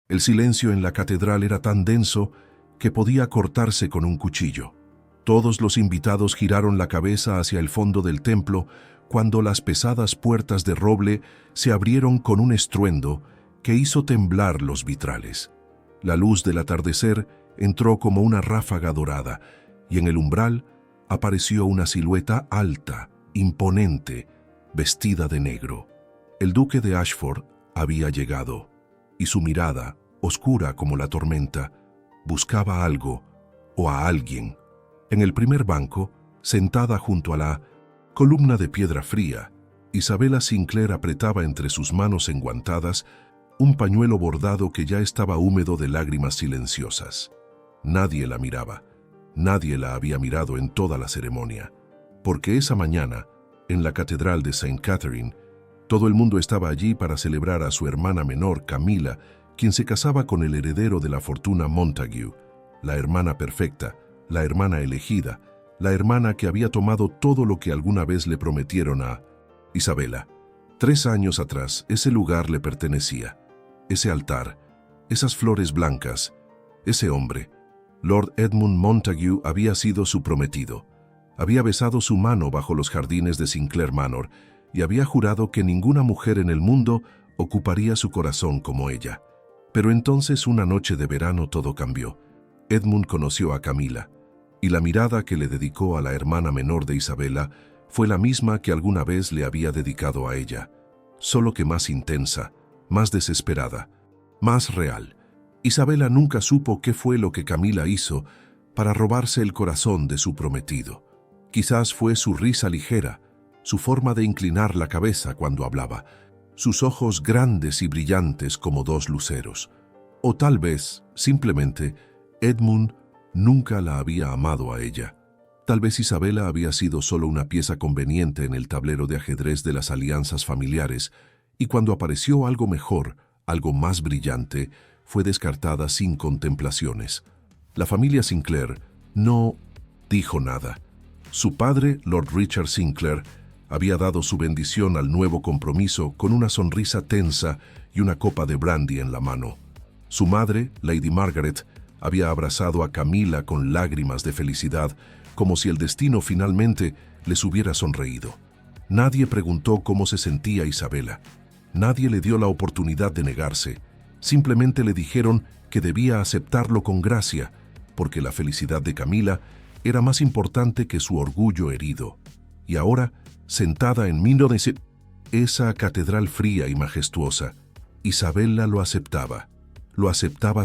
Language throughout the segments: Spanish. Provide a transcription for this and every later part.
El silencio en la catedral era tan denso que podía cortarse con un cuchillo. Todos los invitados giraron la cabeza hacia el fondo del templo cuando las pesadas puertas de roble se abrieron con un estruendo que hizo temblar los vitrales. La luz del atardecer entró como una ráfaga dorada y en el umbral apareció una silueta alta, imponente, vestida de negro. El duque de Ashford había llegado y su mirada, oscura como la tormenta, buscaba algo o a alguien. En el primer banco, sentada junto a la columna de piedra fría, Isabella Sinclair apretaba entre sus manos enguantadas un pañuelo bordado que ya estaba húmedo de lágrimas silenciosas. Nadie la miraba, nadie la había mirado en toda la ceremonia, porque esa mañana, en la catedral de St. Catherine, todo el mundo estaba allí para celebrar a su hermana menor, Camila, quien se casaba con el heredero de la fortuna Montague, la hermana perfecta, la hermana elegida, la hermana que había tomado todo lo que alguna vez le prometieron a Isabella. 3 años atrás, ese lugar le pertenecía. Ese altar, esas flores blancas, ese hombre, Lord Edmund Montague, había sido su prometido. Había besado su mano bajo los jardines de Sinclair Manor y había jurado que ninguna mujer en el mundo ocuparía su corazón como ella. Pero entonces, una noche de verano, todo cambió. Edmund conoció a Camila, y la mirada que le dedicó a la hermana menor de Isabella fue la misma que alguna vez le había dedicado a ella, solo que más intensa, más desesperada, más real. Isabella nunca supo qué fue lo que Camila hizo para robarse el corazón de su prometido. Quizás fue su risa ligera, su forma de inclinar la cabeza cuando hablaba, sus ojos grandes y brillantes como 2 luceros. O tal vez, simplemente, Edmund nunca la había amado a ella. Tal vez Isabella había sido solo una pieza conveniente en el tablero de ajedrez de las alianzas familiares, y cuando apareció algo mejor, algo más brillante, fue descartada sin contemplaciones. La familia Sinclair no dijo nada. Su padre, Lord Richard Sinclair, había dado su bendición al nuevo compromiso con una sonrisa tensa y una copa de brandy en la mano. Su madre, Lady Margaret, había abrazado a Camila con lágrimas de felicidad, como si el destino finalmente les hubiera sonreído. Nadie preguntó cómo se sentía Isabella. Nadie le dio la oportunidad de negarse. Simplemente le dijeron que debía aceptarlo con gracia, porque la felicidad de Camila era más importante que su orgullo herido. Y ahora, sentada en esa catedral fría y majestuosa, Isabella lo aceptaba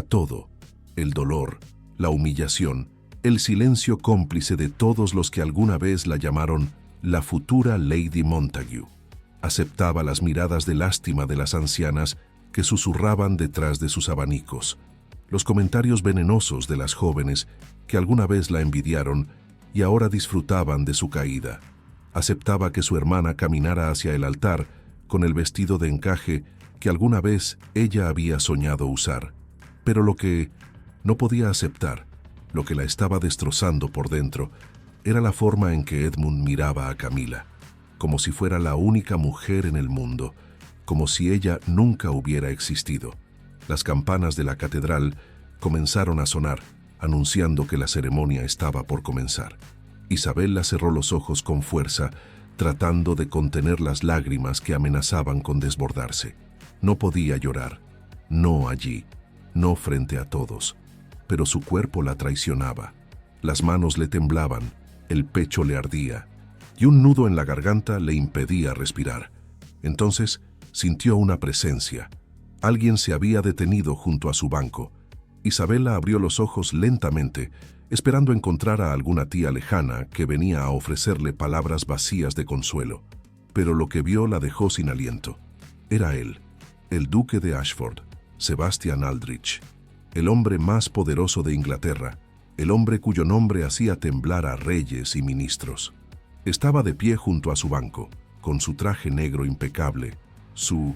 todo: el dolor, la humillación, el silencio cómplice de todos los que alguna vez la llamaron la futura Lady Montague. Aceptaba las miradas de lástima de las ancianas que susurraban detrás de sus abanicos, los comentarios venenosos de las jóvenes que alguna vez la envidiaron y ahora disfrutaban de su caída. Aceptaba que su hermana caminara hacia el altar con el vestido de encaje que alguna vez ella había soñado usar. Pero lo que no podía aceptar, lo que la estaba destrozando por dentro, era la forma en que Edmund miraba a Camila, como si fuera la única mujer en el mundo, como si ella nunca hubiera existido. Las campanas de la catedral comenzaron a sonar, anunciando que la ceremonia estaba por comenzar. Isabella cerró los ojos con fuerza, tratando de contener las lágrimas que amenazaban con desbordarse. No podía llorar, no allí, no frente a todos, pero su cuerpo la traicionaba. Las manos le temblaban, el pecho le ardía, y un nudo en la garganta le impedía respirar. Entonces sintió una presencia. Alguien se había detenido junto a su banco. Isabella abrió los ojos lentamente, esperando encontrar a alguna tía lejana que venía a ofrecerle palabras vacías de consuelo. Pero lo que vio la dejó sin aliento. Era él, el duque de Ashford, Sebastian Aldrich, el hombre más poderoso de Inglaterra, el hombre cuyo nombre hacía temblar a reyes y ministros. Estaba de pie junto a su banco, con su traje negro impecable, su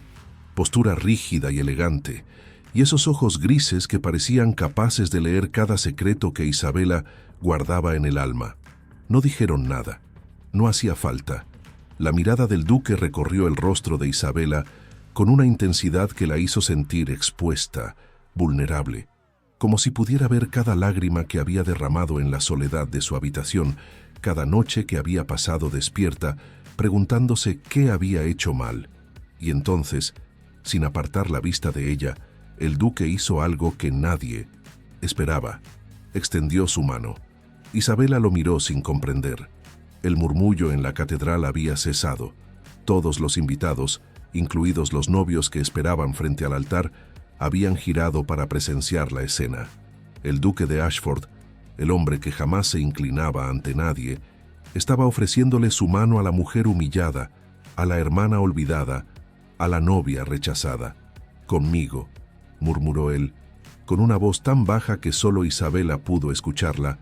postura rígida y elegante, y esos ojos grises que parecían capaces de leer cada secreto que Isabella guardaba en el alma. No dijeron nada. No hacía falta. La mirada del duque recorrió el rostro de Isabella con una intensidad que la hizo sentir expuesta, vulnerable, como si pudiera ver cada lágrima que había derramado en la soledad de su habitación, cada noche que había pasado despierta, preguntándose qué había hecho mal. Y entonces, sin apartar la vista de ella, el duque hizo algo que nadie esperaba. Extendió su mano. Isabela lo miró sin comprender. El murmullo en la catedral había cesado. Todos los invitados, incluidos los novios que esperaban frente al altar, habían girado para presenciar la escena. El duque de Ashford, el hombre que jamás se inclinaba ante nadie, estaba ofreciéndole su mano a la mujer humillada, a la hermana olvidada, a la novia rechazada. «Conmigo», murmuró él, con una voz tan baja que solo Isabela pudo escucharla,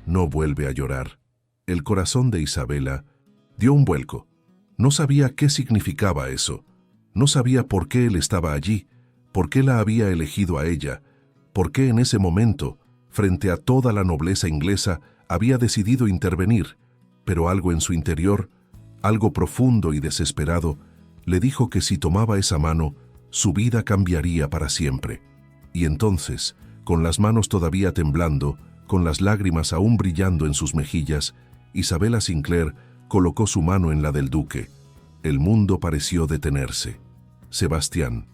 «no vuelve a llorar». El corazón de Isabela dio un vuelco. No sabía qué significaba eso. No sabía por qué él estaba allí, por qué la había elegido a ella, por qué en ese momento, frente a toda la nobleza inglesa, había decidido intervenir, pero algo en su interior, algo profundo y desesperado, le dijo que si tomaba esa mano, su vida cambiaría para siempre. Y entonces, con las manos todavía temblando, con las lágrimas aún brillando en sus mejillas, Isabela Sinclair colocó su mano en la del duque. El mundo pareció detenerse. Sebastián.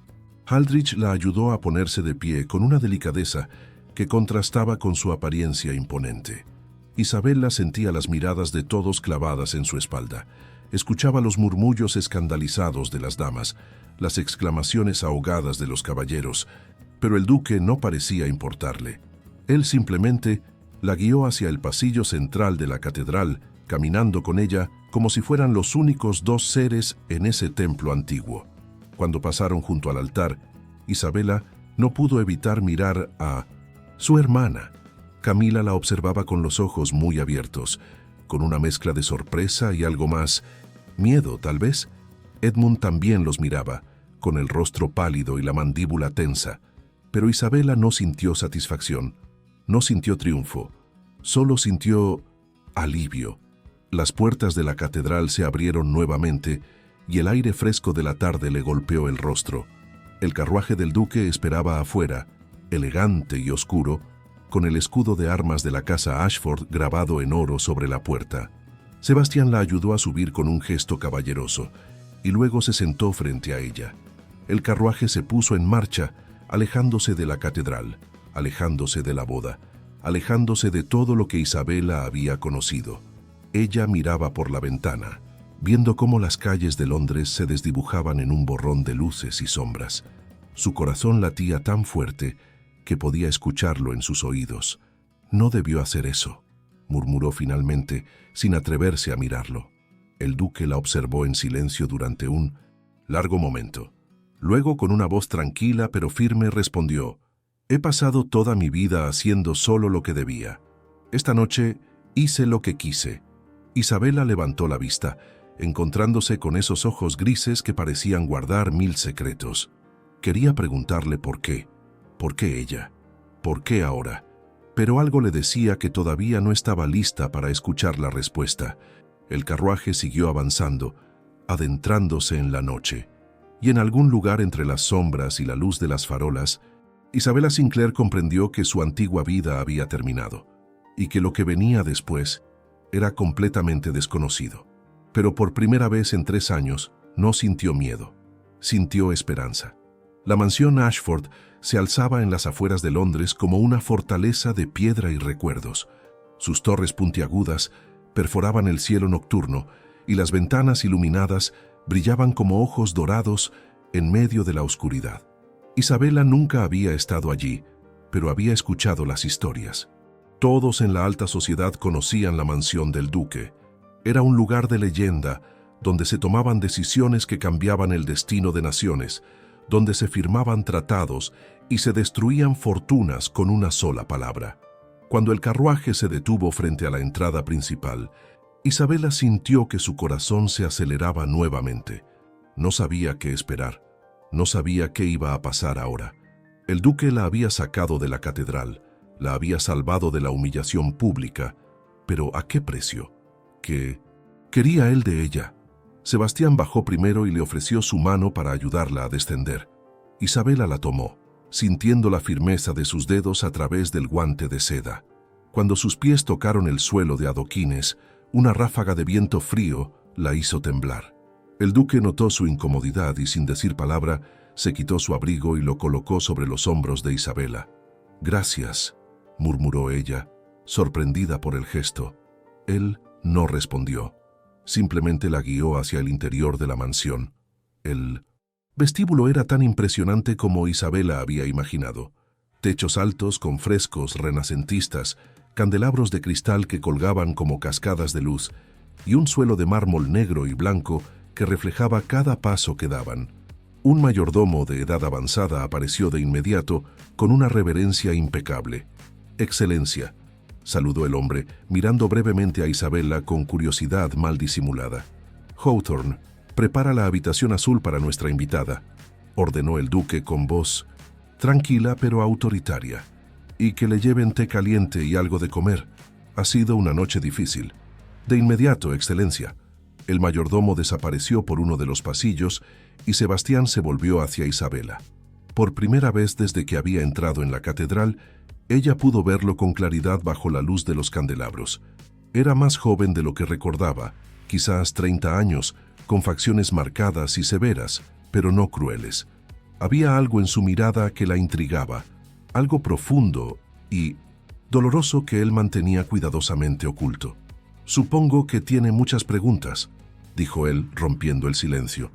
Aldrich la ayudó a ponerse de pie con una delicadeza que contrastaba con su apariencia imponente. Isabela sentía las miradas de todos clavadas en su espalda. Escuchaba los murmullos escandalizados de las damas, las exclamaciones ahogadas de los caballeros, pero el duque no parecía importarle. Él simplemente la guió hacia el pasillo central de la catedral, caminando con ella como si fueran los únicos dos seres en ese templo antiguo. Cuando pasaron junto al altar, Isabela no pudo evitar mirar a su hermana. Camila la observaba con los ojos muy abiertos, con una mezcla de sorpresa y algo más, miedo tal vez. Edmund también los miraba, con el rostro pálido y la mandíbula tensa, pero Isabela no sintió satisfacción, no sintió triunfo, solo sintió alivio. Las puertas de la catedral se abrieron nuevamente y el aire fresco de la tarde le golpeó el rostro. El carruaje del duque esperaba afuera, elegante y oscuro, con el escudo de armas de la casa Ashford grabado en oro sobre la puerta. Sebastián la ayudó a subir con un gesto caballeroso y luego se sentó frente a ella. El carruaje se puso en marcha, alejándose de la catedral, alejándose de la boda, alejándose de todo lo que Isabela había conocido. Ella miraba por la ventana, viendo cómo las calles de Londres se desdibujaban en un borrón de luces y sombras. Su corazón latía tan fuerte que podía escucharlo en sus oídos. «No debió hacer eso», murmuró finalmente, sin atreverse a mirarlo. El duque la observó en silencio durante un largo momento. Luego, con una voz tranquila pero firme, respondió: «He pasado toda mi vida haciendo solo lo que debía. Esta noche hice lo que quise». Isabela levantó la vista, encontrándose con esos ojos grises que parecían guardar 1000 secretos. Quería preguntarle por qué ella, por qué ahora, pero algo le decía que todavía no estaba lista para escuchar la respuesta. El carruaje siguió avanzando, adentrándose en la noche, y en algún lugar entre las sombras y la luz de las farolas, Isabela Sinclair comprendió que su antigua vida había terminado, y que lo que venía después era completamente desconocido. Pero por primera vez en 3 años no sintió miedo, sintió esperanza. La mansión Ashford se alzaba en las afueras de Londres como una fortaleza de piedra y recuerdos. Sus torres puntiagudas perforaban el cielo nocturno y las ventanas iluminadas brillaban como ojos dorados en medio de la oscuridad. Isabela nunca había estado allí, pero había escuchado las historias. Todos en la alta sociedad conocían la mansión del duque. Era un lugar de leyenda, donde se tomaban decisiones que cambiaban el destino de naciones, donde se firmaban tratados y se destruían fortunas con una sola palabra. Cuando el carruaje se detuvo frente a la entrada principal, Isabela sintió que su corazón se aceleraba nuevamente. No sabía qué esperar, no sabía qué iba a pasar ahora. El duque la había sacado de la catedral, la había salvado de la humillación pública, pero ¿a qué precio? ¿Qué quería él de ella? Sebastián bajó primero y le ofreció su mano para ayudarla a descender. Isabela la tomó. sintiendo la firmeza de sus dedos a través del guante de seda. Cuando sus pies tocaron el suelo de adoquines, una ráfaga de viento frío la hizo temblar. El duque notó su incomodidad y, sin decir palabra, se quitó su abrigo y lo colocó sobre los hombros de Isabela. «Gracias», murmuró ella, sorprendida por el gesto. Él no respondió. Simplemente la guió hacia el interior de la mansión. El vestíbulo era tan impresionante como Isabela había imaginado. Techos altos con frescos renacentistas, candelabros de cristal que colgaban como cascadas de luz, y un suelo de mármol negro y blanco que reflejaba cada paso que daban. Un mayordomo de edad avanzada apareció de inmediato con una reverencia impecable. «Excelencia», saludó el hombre, mirando brevemente a Isabela con curiosidad mal disimulada. «Hawthorne, prepara la habitación azul para nuestra invitada», ordenó el duque con voz tranquila pero autoritaria. «Y que le lleven té caliente y algo de comer. Ha sido una noche difícil». «De inmediato, Excelencia». El mayordomo desapareció por uno de los pasillos y Sebastián se volvió hacia Isabela. Por primera vez desde que había entrado en la catedral, ella pudo verlo con claridad bajo la luz de los candelabros. Era más joven de lo que recordaba, quizás 30 años, con facciones marcadas y severas, pero no crueles. Había algo en su mirada que la intrigaba, algo profundo y doloroso que él mantenía cuidadosamente oculto. «Supongo que tiene muchas preguntas», dijo él, rompiendo el silencio.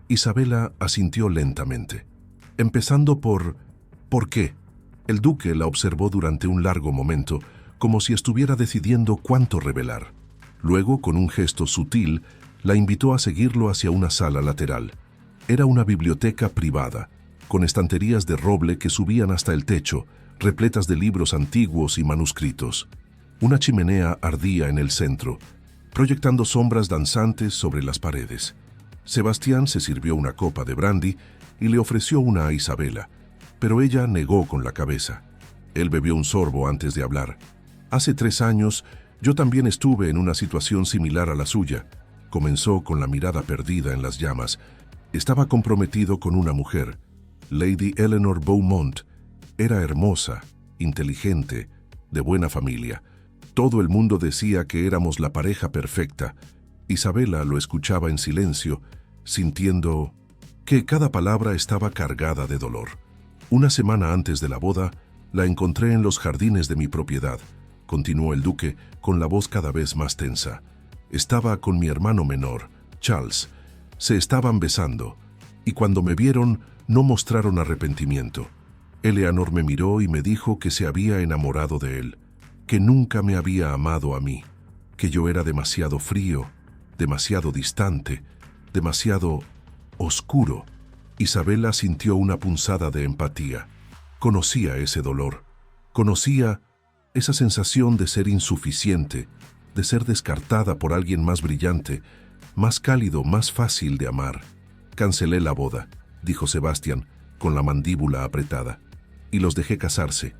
Isabela asintió lentamente. «Empezando por ¿por qué?». El duque la observó durante un largo momento, como si estuviera decidiendo cuánto revelar. Luego, con un gesto sutil, la invitó a seguirlo hacia una sala lateral. Era una biblioteca privada, con estanterías de roble que subían hasta el techo, repletas de libros antiguos y manuscritos. Una chimenea ardía en el centro, proyectando sombras danzantes sobre las paredes. Sebastián se sirvió una copa de brandy y le ofreció una a Isabela, pero ella negó con la cabeza. Él bebió un sorbo antes de hablar. «Hace 3 años, yo también estuve en una situación similar a la suya», comenzó con la mirada perdida en las llamas. «Estaba comprometido con una mujer, Lady Eleanor Beaumont. Era hermosa, inteligente, de buena familia. Todo el mundo decía que éramos la pareja perfecta». Isabela lo escuchaba en silencio, sintiendo que cada palabra estaba cargada de dolor. «Una semana antes de la boda, la encontré en los jardines de mi propiedad», continuó el duque con la voz cada vez más tensa. «Estaba con mi hermano menor, Charles. Se estaban besando, y cuando me vieron no mostraron arrepentimiento. Eleanor me miró y me dijo que se había enamorado de él, que nunca me había amado a mí, que yo era demasiado frío, demasiado distante, demasiado oscuro». Isabela sintió una punzada de empatía. Conocía ese dolor. Conocía esa sensación de ser insuficiente, de ser descartada por alguien más brillante, más cálido, más fácil de amar. «Cancelé la boda», dijo Sebastián, con la mandíbula apretada, «y los dejé casarse,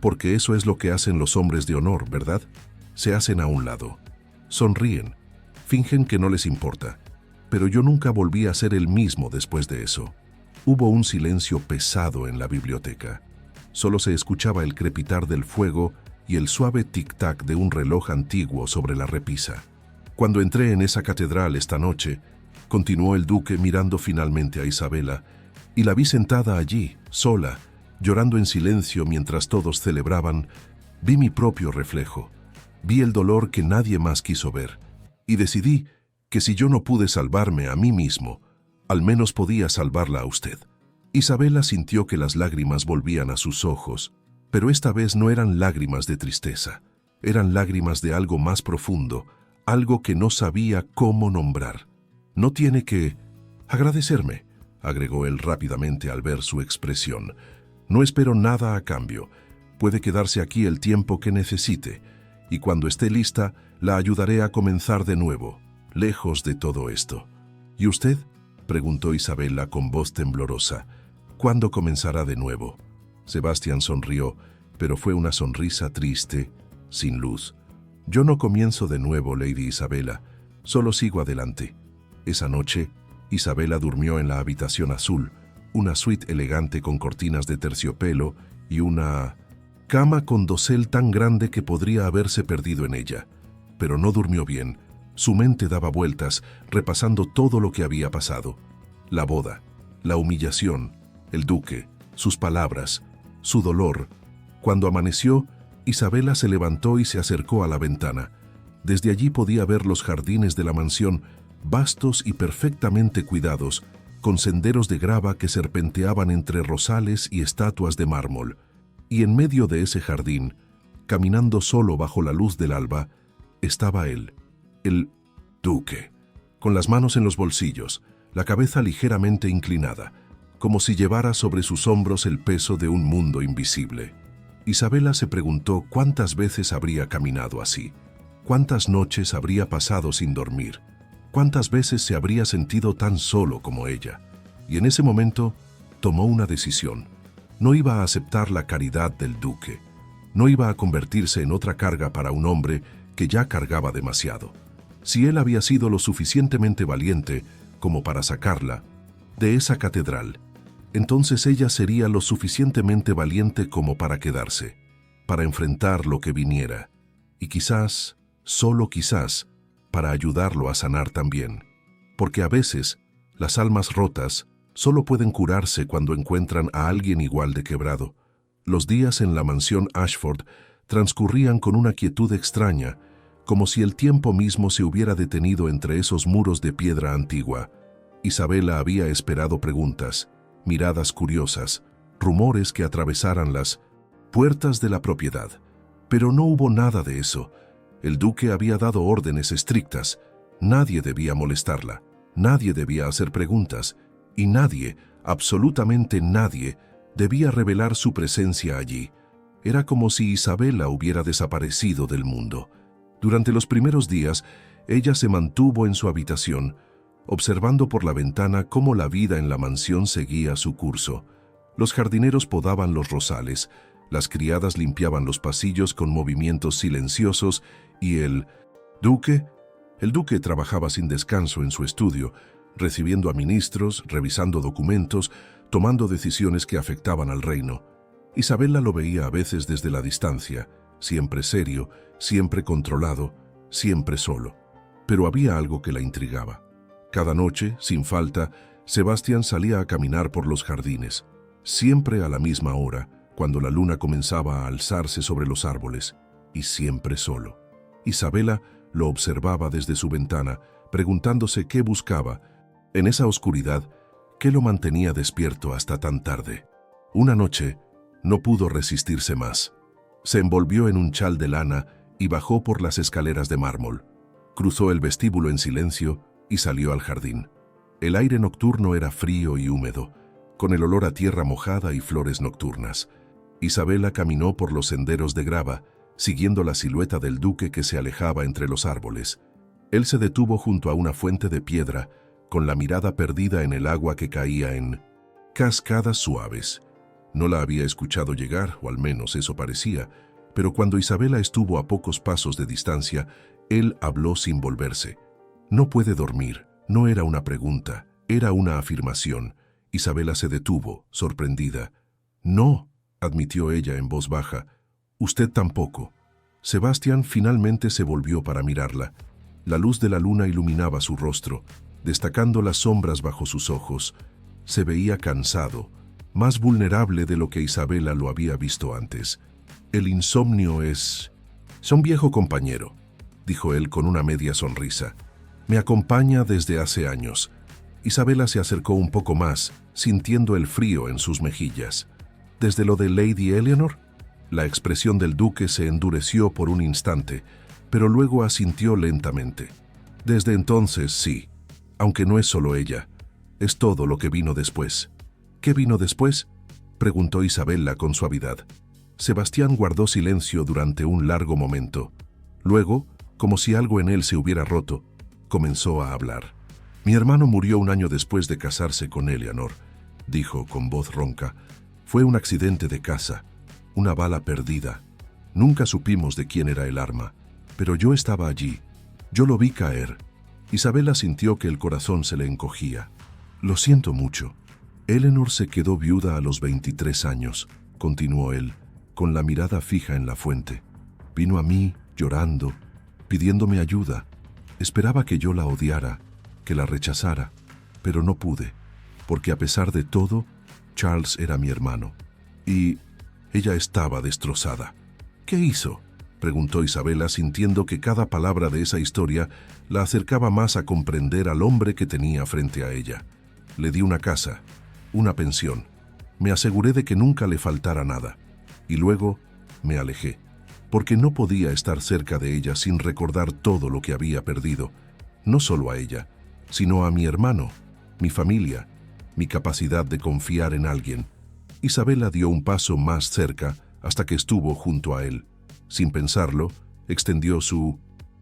porque eso es lo que hacen los hombres de honor, ¿verdad? Se hacen a un lado. Sonríen, fingen que no les importa. Pero yo nunca volví a ser el mismo después de eso». Hubo un silencio pesado en la biblioteca. Solo se escuchaba el crepitar del fuego y el suave tic-tac de un reloj antiguo sobre la repisa. «Cuando entré en esa catedral esta noche», continuó el duque mirando finalmente a Isabela, «y la vi sentada allí, sola, llorando en silencio mientras todos celebraban, vi mi propio reflejo. Vi el dolor que nadie más quiso ver, y decidí que si yo no pude salvarme a mí mismo, al menos podía salvarla a usted». Isabela sintió que las lágrimas volvían a sus ojos, pero esta vez no eran lágrimas de tristeza, eran lágrimas de algo más profundo, algo que no sabía cómo nombrar. «No tiene que agradecerme», agregó él rápidamente al ver su expresión. «No espero nada a cambio. Puede quedarse aquí el tiempo que necesite, y cuando esté lista, la ayudaré a comenzar de nuevo, lejos de todo esto». «¿Y usted?», preguntó Isabela con voz temblorosa. «¿Cuándo comenzará de nuevo?». Sebastián sonrió, pero fue una sonrisa triste, sin luz. «Yo no comienzo de nuevo, Lady Isabela, solo sigo adelante». Esa noche, Isabela durmió en la habitación azul, una suite elegante con cortinas de terciopelo y una cama con dosel tan grande que podría haberse perdido en ella. Pero no durmió bien. Su mente daba vueltas, repasando todo lo que había pasado. La boda, la humillación, el duque, sus palabras, su dolor. Cuando amaneció, Isabela se levantó y se acercó a la ventana. Desde allí podía ver los jardines de la mansión, vastos y perfectamente cuidados, con senderos de grava que serpenteaban entre rosales y estatuas de mármol. Y en medio de ese jardín, caminando solo bajo la luz del alba, estaba él, el duque, con las manos en los bolsillos, la cabeza ligeramente inclinada, como si llevara sobre sus hombros el peso de un mundo invisible. Isabela se preguntó cuántas veces habría caminado así, cuántas noches habría pasado sin dormir, cuántas veces se habría sentido tan solo como ella. Y en ese momento tomó una decisión. No iba a aceptar la caridad del duque. No iba a convertirse en otra carga para un hombre que ya cargaba demasiado. Si él había sido lo suficientemente valiente como para sacarla de esa catedral, entonces ella sería lo suficientemente valiente como para quedarse, para enfrentar lo que viniera, y quizás, solo quizás, para ayudarlo a sanar también. Porque a veces, las almas rotas solo pueden curarse cuando encuentran a alguien igual de quebrado. Los días en la mansión Ashford transcurrían con una quietud extraña, como si el tiempo mismo se hubiera detenido entre esos muros de piedra antigua. Isabela había esperado preguntas, miradas curiosas, rumores que atravesaran las puertas de la propiedad. Pero no hubo nada de eso. El duque había dado órdenes estrictas. Nadie debía molestarla, nadie debía hacer preguntas, y nadie, absolutamente nadie, debía revelar su presencia allí. Era como si Isabela hubiera desaparecido del mundo. Durante los primeros días, ella se mantuvo en su habitación, observando por la ventana cómo la vida en la mansión seguía su curso. Los jardineros podaban los rosales, las criadas limpiaban los pasillos con movimientos silenciosos y el duque trabajaba sin descanso en su estudio, recibiendo a ministros, revisando documentos, tomando decisiones que afectaban al reino. Isabela lo veía a veces desde la distancia, siempre serio, siempre controlado, siempre solo. Pero había algo que la intrigaba. Cada noche, sin falta, Sebastián salía a caminar por los jardines, siempre a la misma hora, cuando la luna comenzaba a alzarse sobre los árboles, y siempre solo. Isabela lo observaba desde su ventana, preguntándose qué buscaba. En esa oscuridad, ¿qué lo mantenía despierto hasta tan tarde? Una noche, no pudo resistirse más. Se envolvió en un chal de lana y bajó por las escaleras de mármol. Cruzó el vestíbulo en silencio y salió al jardín. El aire nocturno era frío y húmedo, con el olor a tierra mojada y flores nocturnas. Isabela caminó por los senderos de grava, siguiendo la silueta del duque que se alejaba entre los árboles. Él se detuvo junto a una fuente de piedra, con la mirada perdida en el agua que caía en cascadas suaves. No la había escuchado llegar, o al menos eso parecía, pero cuando Isabela estuvo a pocos pasos de distancia, él habló sin volverse. «No puede dormir», no era una pregunta, era una afirmación. Isabela se detuvo, sorprendida. «No», admitió ella en voz baja, «usted tampoco». Sebastián finalmente se volvió para mirarla. La luz de la luna iluminaba su rostro, destacando las sombras bajo sus ojos. Se veía cansado, más vulnerable de lo que Isabela lo había visto antes. «El insomnio es un viejo compañero», dijo él con una media sonrisa. «Me acompaña desde hace años». Isabela se acercó un poco más, sintiendo el frío en sus mejillas. «¿Desde lo de Lady Eleanor?» La expresión del duque se endureció por un instante, pero luego asintió lentamente. «Desde entonces, sí, aunque no es solo ella. Es todo lo que vino después». «¿Qué vino después?», preguntó Isabela con suavidad. Sebastián guardó silencio durante un largo momento. Luego, como si algo en él se hubiera roto, comenzó a hablar. «Mi hermano murió un año después de casarse con Eleanor», dijo con voz ronca. «Fue un accidente de caza, una bala perdida. Nunca supimos de quién era el arma, pero yo estaba allí. Yo lo vi caer». Isabela sintió que el corazón se le encogía. «Lo siento mucho». Eleanor se quedó viuda a los 23 años, continuó él, con la mirada fija en la fuente. Vino a mí, llorando, pidiéndome ayuda. Esperaba que yo la odiara, que la rechazara, pero no pude, porque a pesar de todo, Charles era mi hermano. Y ella estaba destrozada. ¿Qué hizo?, preguntó Isabela, sintiendo que cada palabra de esa historia la acercaba más a comprender al hombre que tenía frente a ella. Le di una casa, una pensión. Me aseguré de que nunca le faltara nada. Y luego me alejé, porque no podía estar cerca de ella sin recordar todo lo que había perdido, no solo a ella, sino a mi hermano, mi familia, mi capacidad de confiar en alguien. Isabela dio un paso más cerca hasta que estuvo junto a él. Sin pensarlo, extendió su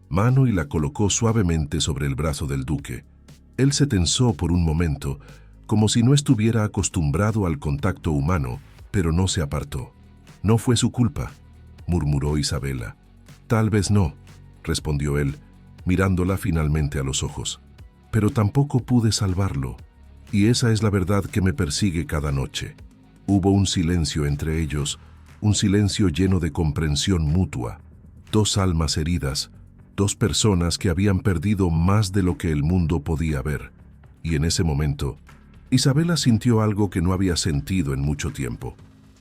mano y la colocó suavemente sobre el brazo del duque. Él se tensó por un momento, como si no estuviera acostumbrado al contacto humano, pero no se apartó. «No fue su culpa», murmuró Isabela. «Tal vez no», respondió él, mirándola finalmente a los ojos. «Pero tampoco pude salvarlo, y esa es la verdad que me persigue cada noche». Hubo un silencio entre ellos, un silencio lleno de comprensión mutua. Dos almas heridas, dos personas que habían perdido más de lo que el mundo podía ver. Y en ese momento, Isabela sintió algo que no había sentido en mucho tiempo.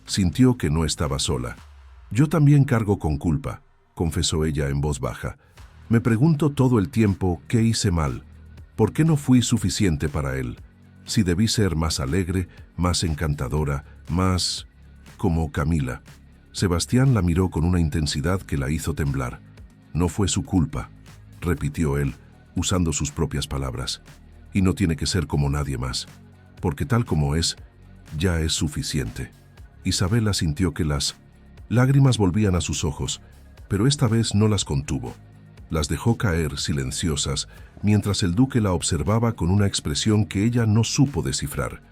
Sintió que no estaba sola. «Yo también cargo con culpa», confesó ella en voz baja. «Me pregunto todo el tiempo qué hice mal, por qué no fui suficiente para él, si debí ser más alegre, más encantadora, más como Camila». Sebastián la miró con una intensidad que la hizo temblar. «No fue su culpa», repitió él, usando sus propias palabras. «Y no tiene que ser como nadie más, porque tal como es, ya es suficiente». Isabela sintió que las lágrimas volvían a sus ojos, pero esta vez no las contuvo. Las dejó caer silenciosas, mientras el duque la observaba con una expresión que ella no supo descifrar.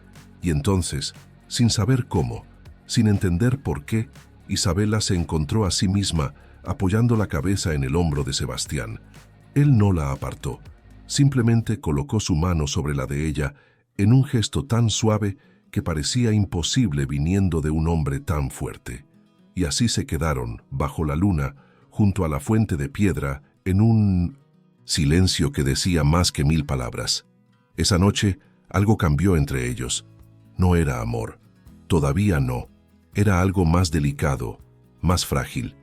Y entonces, sin saber cómo, sin entender por qué, Isabela se encontró a sí misma apoyando la cabeza en el hombro de Sebastián. Él no la apartó, simplemente colocó su mano sobre la de ella en un gesto tan suave que parecía imposible viniendo de un hombre tan fuerte. Y así se quedaron, bajo la luna, junto a la fuente de piedra, en un silencio que decía más que 1000 palabras. Esa noche, algo cambió entre ellos. No era amor. Todavía no. Era algo más delicado, más frágil.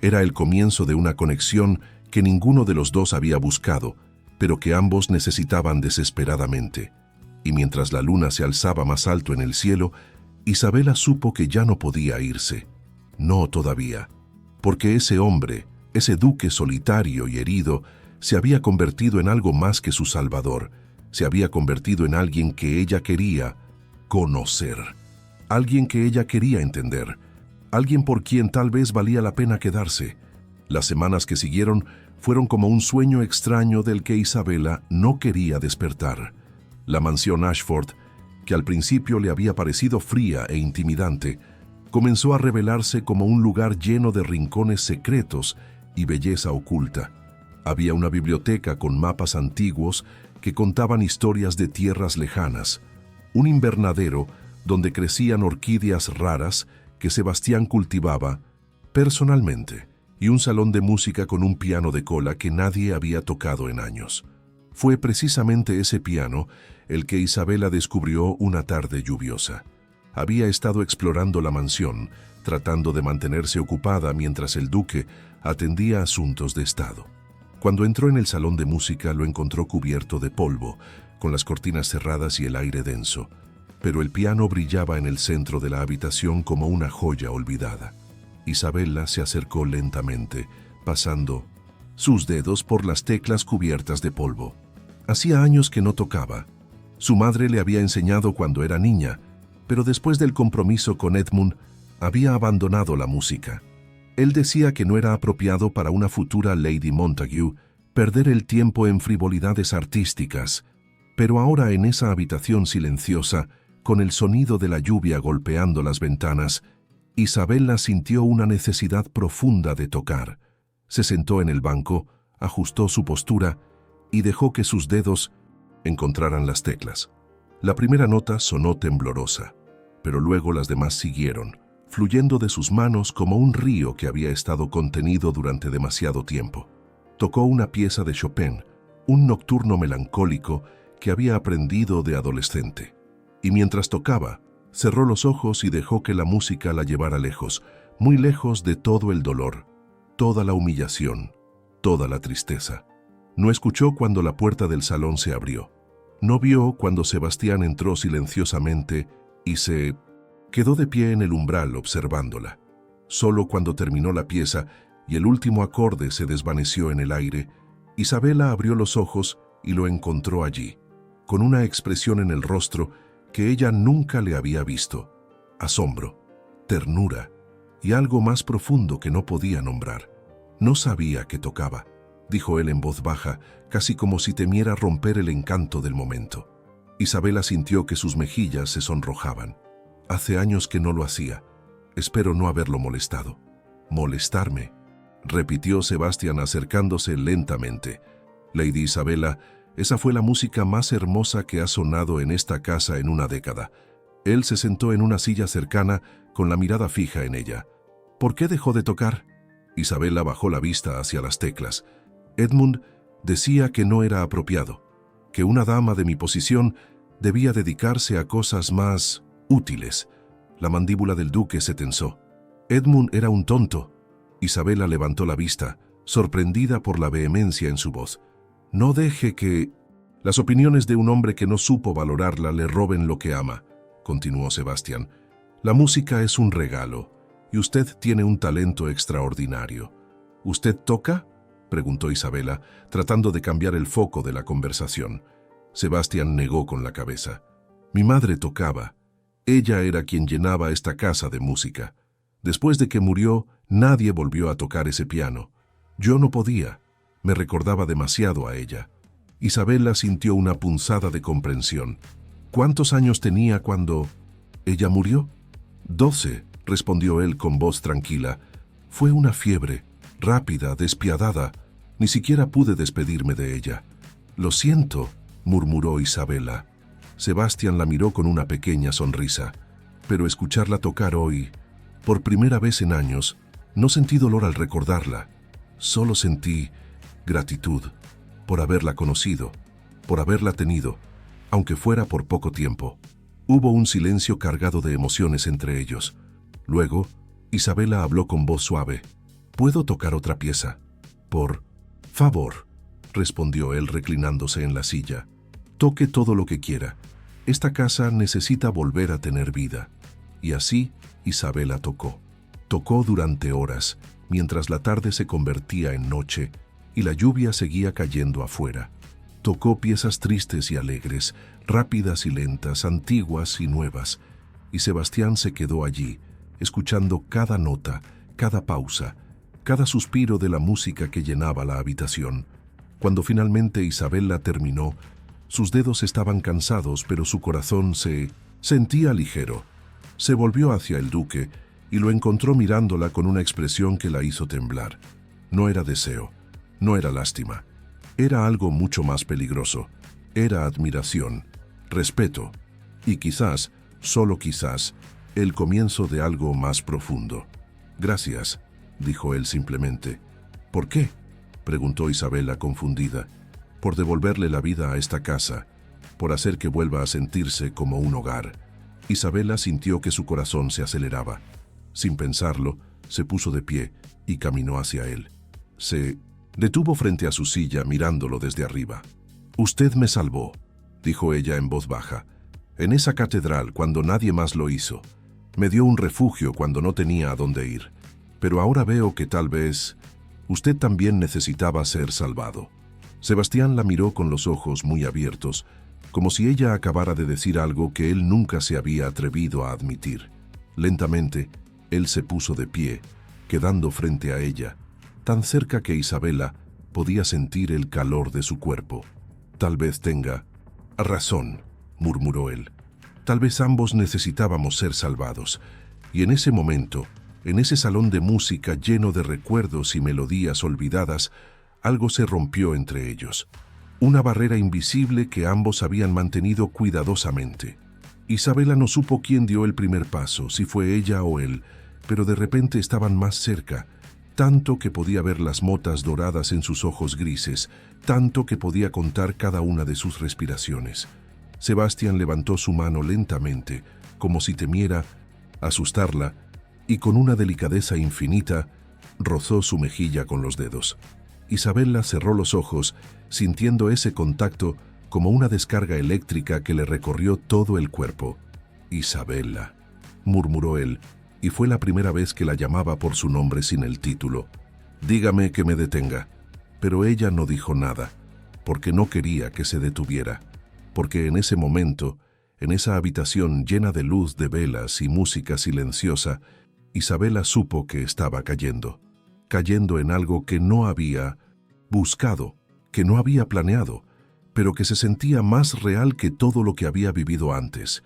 Era el comienzo de una conexión que ninguno de los dos había buscado, pero que ambos necesitaban desesperadamente. Y mientras la luna se alzaba más alto en el cielo, Isabela supo que ya no podía irse. No todavía, porque ese hombre, ese duque solitario y herido, se había convertido en algo más que su salvador. Se había convertido en alguien que ella quería conocer, alguien que ella quería entender, alguien por quien tal vez valía la pena quedarse. Las semanas que siguieron fueron como un sueño extraño del que Isabela no quería despertar. La mansión Ashford, que al principio le había parecido fría e intimidante, comenzó a revelarse como un lugar lleno de rincones secretos y belleza oculta. Había una biblioteca con mapas antiguos que contaban historias de tierras lejanas, un invernadero donde crecían orquídeas raras que Sebastián cultivaba personalmente, y un salón de música con un piano de cola que nadie había tocado en años. Fue precisamente ese piano el que Isabela descubrió una tarde lluviosa. Había estado explorando la mansión, tratando de mantenerse ocupada mientras el duque atendía asuntos de estado. Cuando entró en el salón de música lo encontró cubierto de polvo, con las cortinas cerradas y el aire denso, pero el piano brillaba en el centro de la habitación como una joya olvidada. Isabela se acercó lentamente, pasando sus dedos por las teclas cubiertas de polvo. Hacía años que no tocaba. Su madre le había enseñado cuando era niña, pero después del compromiso con Edmund, había abandonado la música. Él decía que no era apropiado para una futura Lady Montague perder el tiempo en frivolidades artísticas, pero ahora en esa habitación silenciosa, con el sonido de la lluvia golpeando las ventanas, Isabela sintió una necesidad profunda de tocar. Se sentó en el banco, ajustó su postura y dejó que sus dedos encontraran las teclas. La primera nota sonó temblorosa, pero luego las demás siguieron, fluyendo de sus manos como un río que había estado contenido durante demasiado tiempo. Tocó una pieza de Chopin, un nocturno melancólico que había aprendido de adolescente. Y mientras tocaba, cerró los ojos y dejó que la música la llevara lejos, muy lejos de todo el dolor, toda la humillación, toda la tristeza. No escuchó cuando la puerta del salón se abrió. No vio cuando Sebastián entró silenciosamente y se quedó de pie en el umbral observándola. Solo cuando terminó la pieza y el último acorde se desvaneció en el aire, Isabela abrió los ojos y lo encontró allí, con una expresión en el rostro que ella nunca le había visto: asombro, ternura y algo más profundo que no podía nombrar. No sabía que tocaba, dijo él en voz baja, casi como si temiera romper el encanto del momento. Isabela sintió que sus mejillas se sonrojaban. Hace años que no lo hacía. Espero no haberlo molestado. ¿Molestarme?, repitió Sebastián acercándose lentamente. Lady Isabela, esa fue la música más hermosa que ha sonado en esta casa en una década. Él se sentó en una silla cercana con la mirada fija en ella. ¿Por qué dejó de tocar? Isabela bajó la vista hacia las teclas. Edmund decía que no era apropiado, que una dama de mi posición debía dedicarse a cosas más útiles. La mandíbula del duque se tensó. Edmund era un tonto. Isabela levantó la vista, sorprendida por la vehemencia en su voz. No deje que las opiniones de un hombre que no supo valorarla le roben lo que ama, continuó Sebastián. La música es un regalo, y usted tiene un talento extraordinario. ¿Usted toca?, preguntó Isabela, tratando de cambiar el foco de la conversación. Sebastián negó con la cabeza. Mi madre tocaba. Ella era quien llenaba esta casa de música. Después de que murió, nadie volvió a tocar ese piano. Yo no podía. Me recordaba demasiado a ella. Isabela sintió una punzada de comprensión. ¿Cuántos años tenía cuando ella murió? 12, respondió él con voz tranquila. Fue una fiebre, rápida, despiadada. Ni siquiera pude despedirme de ella. Lo siento, murmuró Isabela. Sebastián la miró con una pequeña sonrisa. Pero escucharla tocar hoy, por primera vez en años, no sentí dolor al recordarla. Solo sentí gratitud por haberla conocido, por haberla tenido, aunque fuera por poco tiempo. Hubo un silencio cargado de emociones entre ellos. Luego, Isabela habló con voz suave. ¿Puedo tocar otra pieza? Por favor, respondió él reclinándose en la silla. Toque todo lo que quiera. Esta casa necesita volver a tener vida. Y así, Isabela tocó. Tocó durante horas, mientras la tarde se convertía en noche y la lluvia seguía cayendo afuera. Tocó piezas tristes y alegres, rápidas y lentas, antiguas y nuevas, y Sebastián se quedó allí, escuchando cada nota, cada pausa, cada suspiro de la música que llenaba la habitación. Cuando finalmente Isabela terminó, sus dedos estaban cansados, pero su corazón se sentía ligero. Se volvió hacia el duque y lo encontró mirándola con una expresión que la hizo temblar. No era deseo, no era lástima. Era algo mucho más peligroso. Era admiración, respeto y quizás, solo quizás, el comienzo de algo más profundo. Gracias, dijo él simplemente. ¿Por qué?, preguntó Isabela confundida. Por devolverle la vida a esta casa, por hacer que vuelva a sentirse como un hogar. Isabela sintió que su corazón se aceleraba. Sin pensarlo, se puso de pie y caminó hacia él. Se detuvo frente a su silla mirándolo desde arriba. «Usted me salvó», dijo ella en voz baja. «En esa catedral cuando nadie más lo hizo. Me dio un refugio cuando no tenía a dónde ir. Pero ahora veo que tal vez usted también necesitaba ser salvado». Sebastián la miró con los ojos muy abiertos, como si ella acabara de decir algo que él nunca se había atrevido a admitir. Lentamente, él se puso de pie, quedando frente a ella, tan cerca que Isabela podía sentir el calor de su cuerpo. «Tal vez tenga razón», murmuró él. «Tal vez ambos necesitábamos ser salvados». Y en ese momento, en ese salón de música lleno de recuerdos y melodías olvidadas, algo se rompió entre ellos. una barrera invisible que ambos habían mantenido cuidadosamente. Isabela no supo quién dio el primer paso, si fue ella o él, pero de repente estaban más cerca, tanto que podía ver las motas doradas en sus ojos grises, tanto que podía contar cada una de sus respiraciones. Sebastián levantó su mano lentamente, como si temiera asustarla, y con una delicadeza infinita, rozó su mejilla con los dedos. Isabela cerró los ojos, sintiendo ese contacto como una descarga eléctrica que le recorrió todo el cuerpo. «Isabela», murmuró él, y fue la primera vez que la llamaba por su nombre sin el título. «Dígame que me detenga». Pero ella no dijo nada, porque no quería que se detuviera, porque en ese momento, en esa habitación llena de luz de velas y música silenciosa, Isabela supo que estaba cayendo en algo que no había buscado, que no había planeado, pero que se sentía más real que todo lo que había vivido antes.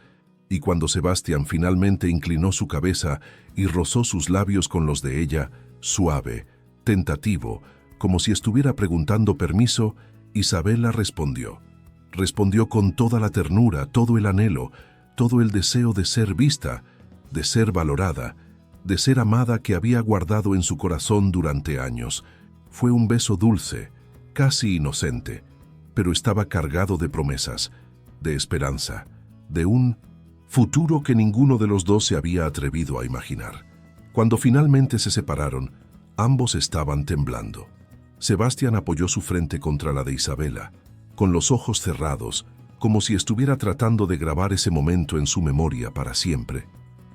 Y cuando Sebastián finalmente inclinó su cabeza y rozó sus labios con los de ella, suave, tentativo, como si estuviera preguntando permiso, Isabela respondió. Respondió con toda la ternura, todo el anhelo, todo el deseo de ser vista, de ser valorada, de ser amada que había guardado en su corazón durante años. Fue un beso dulce, casi inocente, pero estaba cargado de promesas, de esperanza, de un futuro que ninguno de los dos se había atrevido a imaginar. Cuando finalmente se separaron, ambos estaban temblando. Sebastián apoyó su frente contra la de Isabela, con los ojos cerrados, como si estuviera tratando de grabar ese momento en su memoria para siempre.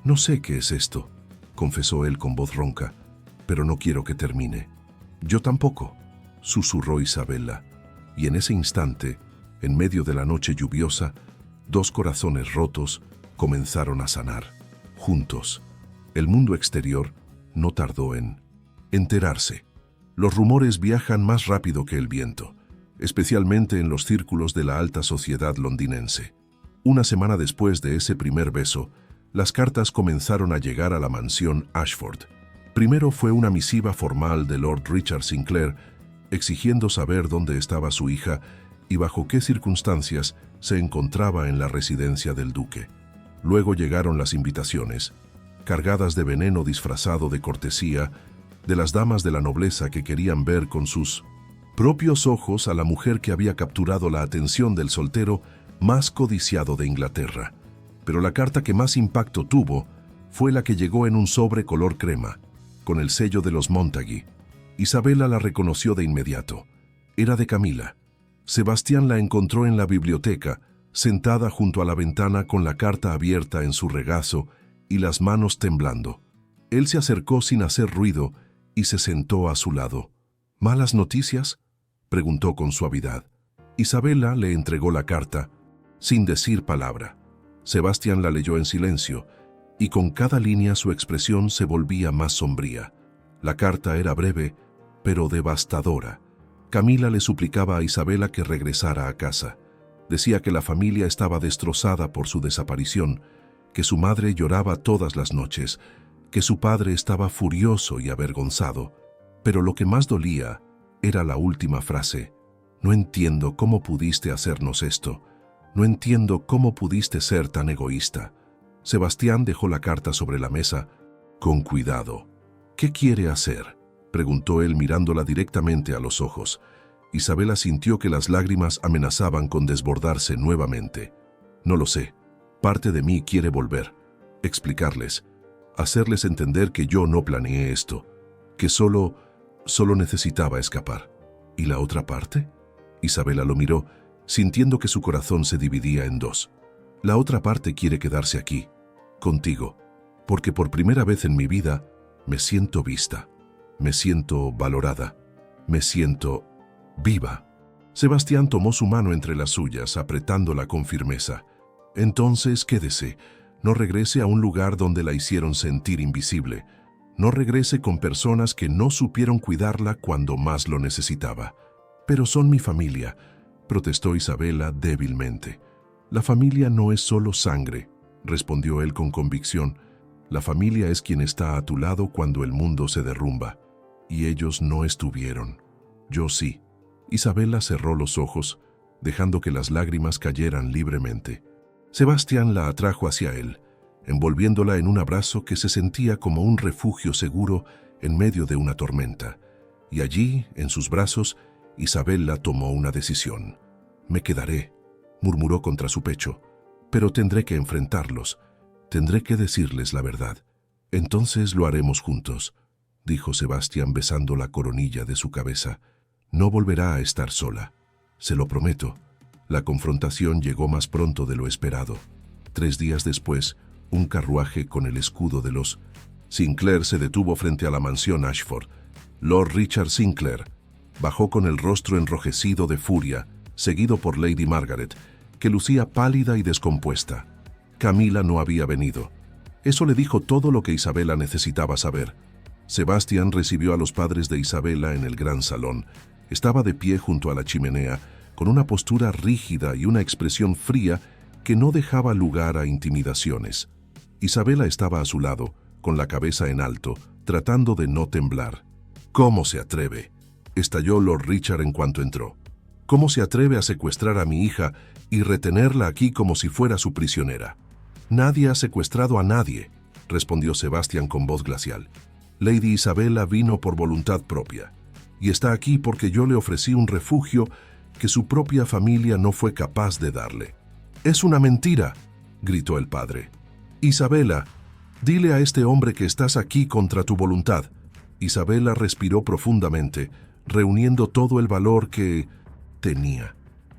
«No sé qué es esto», confesó él con voz ronca, «pero no quiero que termine». «Yo tampoco», susurró Isabela, y en ese instante, en medio de la noche lluviosa, dos corazones rotos comenzaron a sanar, juntos. El mundo exterior no tardó en enterarse. Los rumores viajan más rápido que el viento, especialmente en los círculos de la alta sociedad londinense. Una semana después de ese primer beso, las cartas comenzaron a llegar a la mansión Ashford. Primero fue una misiva formal de Lord Richard Sinclair, exigiendo saber dónde estaba su hija y bajo qué circunstancias se encontraba en la residencia del duque. Luego llegaron las invitaciones, cargadas de veneno disfrazado de cortesía, de las damas de la nobleza que querían ver con sus propios ojos a la mujer que había capturado la atención del soltero más codiciado de Inglaterra. Pero la carta que más impacto tuvo fue la que llegó en un sobre color crema, con el sello de los Montague. Isabela la reconoció de inmediato. Era de Camila. Sebastián la encontró en la biblioteca, sentada junto a la ventana con la carta abierta en su regazo y las manos temblando. Él se acercó sin hacer ruido y se sentó a su lado. «¿Malas noticias?», preguntó con suavidad. Isabela le entregó la carta, sin decir palabra. Sebastián la leyó en silencio, y con cada línea su expresión se volvía más sombría. La carta era breve, pero devastadora. Camila le suplicaba a Isabela que regresara a casa. Decía que la familia estaba destrozada por su desaparición, que su madre lloraba todas las noches, que su padre estaba furioso y avergonzado. Pero lo que más dolía era la última frase. «No entiendo cómo pudiste hacernos esto. No entiendo cómo pudiste ser tan egoísta». Sebastián dejó la carta sobre la mesa, con cuidado. «¿Qué quiere hacer?», preguntó él mirándola directamente a los ojos. Isabela sintió que las lágrimas amenazaban con desbordarse nuevamente. «No lo sé. Parte de mí quiere volver, explicarles, hacerles entender que yo no planeé esto, que solo necesitaba escapar». «¿Y la otra parte?». Isabela lo miró, sintiendo que su corazón se dividía en dos. «La otra parte quiere quedarse aquí, contigo, porque por primera vez en mi vida me siento vista, me siento valorada, me siento viva». Sebastián tomó su mano entre las suyas, apretándola con firmeza. «Entonces quédese, no regrese a un lugar donde la hicieron sentir invisible, no regrese con personas que no supieron cuidarla cuando más lo necesitaba». «Pero son mi familia», protestó Isabela débilmente. «La familia no es solo sangre», respondió él con convicción. «La familia es quien está a tu lado cuando el mundo se derrumba. Y ellos no estuvieron. Yo sí». Isabela cerró los ojos, dejando que las lágrimas cayeran libremente. Sebastián la atrajo hacia él, envolviéndola en un abrazo que se sentía como un refugio seguro en medio de una tormenta. Y allí, en sus brazos, Isabela tomó una decisión. «Me quedaré», murmuró contra su pecho, «pero tendré que enfrentarlos. Tendré que decirles la verdad. Entonces lo haremos juntos», dijo Sebastián besando la coronilla de su cabeza. «No volverá a estar sola. Se lo prometo». La confrontación llegó más pronto de lo esperado. 3 días después, un carruaje con el escudo de los Sinclair se detuvo frente a la mansión Ashford. Lord Richard Sinclair bajó con el rostro enrojecido de furia, seguido por Lady Margaret, que lucía pálida y descompuesta. Camila no había venido. Eso le dijo todo lo que Isabela necesitaba saber. Sebastián recibió a los padres de Isabela en el gran salón. Estaba de pie junto a la chimenea, con una postura rígida y una expresión fría que no dejaba lugar a intimidaciones. Isabela estaba a su lado, con la cabeza en alto, tratando de no temblar. «¿Cómo se atreve?», estalló Lord Richard en cuanto entró. «¿Cómo se atreve a secuestrar a mi hija y retenerla aquí como si fuera su prisionera?» «Nadie ha secuestrado a nadie», respondió Sebastián con voz glacial. «Lady Isabela vino por voluntad propia, y está aquí porque yo le ofrecí un refugio que su propia familia no fue capaz de darle». «Es una mentira», gritó el padre. «Isabela, dile a este hombre que estás aquí contra tu voluntad». Isabela respiró profundamente, reuniendo todo el valor que tenía.